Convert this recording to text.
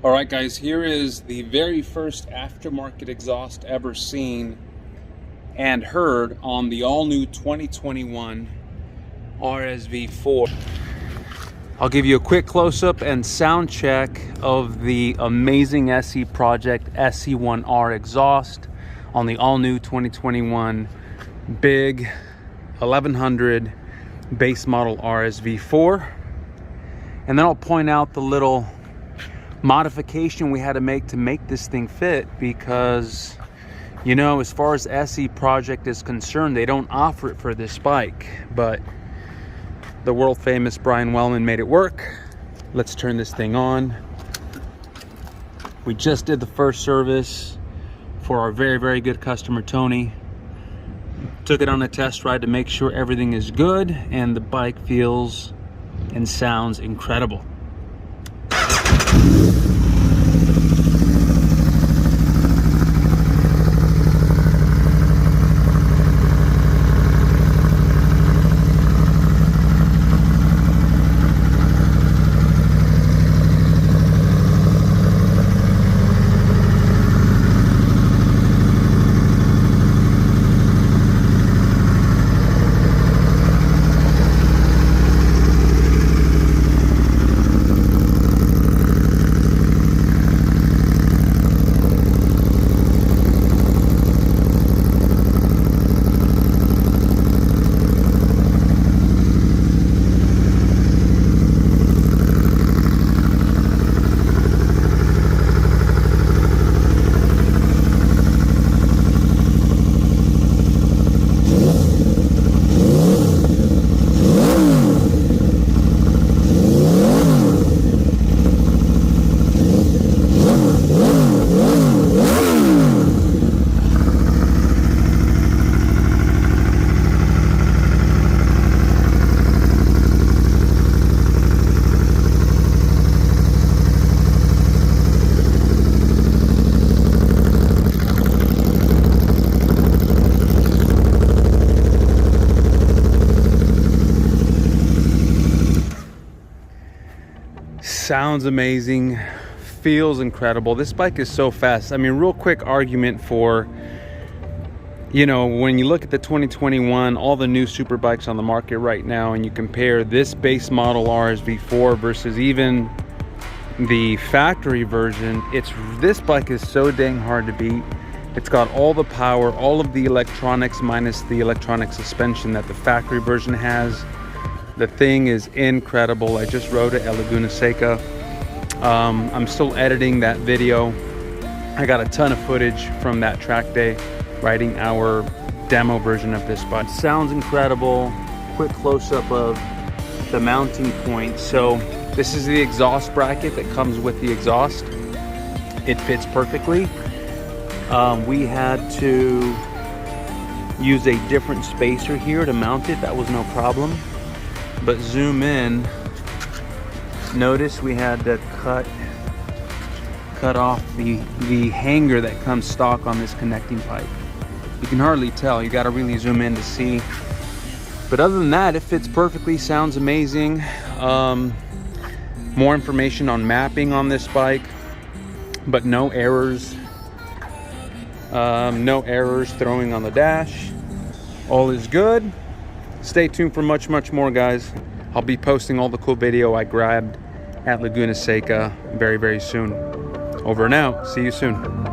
All right, guys, here is the very first aftermarket exhaust ever seen and heard on the all-new 2021 RSV4. I'll give you a quick close-up and sound check of the amazing SC Project SC1R exhaust on the all-new 2021 big 1100 base model RSV4. And then I'll point out the little modification we had to make this thing fit, because, you know, as far as SC Project is concerned, they don't offer it for this bike, but the world famous Brian Wellman made it work. Let's turn this thing on. We just did the first service for our very good customer Tony. Took it on a test ride to make sure everything is good, and the bike feels and sounds incredible. Sounds amazing, feels incredible. This bike is so fast. I mean, real quick argument for, you know, when you look at the 2021, all the new super bikes on the market right now, and you compare this base model RSV4 versus even the factory version, this bike is so dang hard to beat. It's got all the power, all of the electronics minus the electronic suspension that the factory version has. The thing is incredible. I just rode it at Laguna Seca. I'm still editing that video. I got a ton of footage from that track day riding our demo version of this bike. Sounds incredible. Quick close-up of the mounting point. So this is the exhaust bracket that comes with the exhaust. It fits perfectly. We had to use a different spacer here to mount it. That was no problem. But zoom in, notice we had to cut off the hanger that comes stock on this connecting pipe. You can hardly tell, you got to really zoom in to see. But other than that, it fits perfectly, sounds amazing. More information on mapping on this bike, but no errors. No errors throwing on the dash. All is good. Stay tuned for much more, guys. I'll be posting all the cool video I grabbed at Laguna Seca very soon. Over and out. See you soon.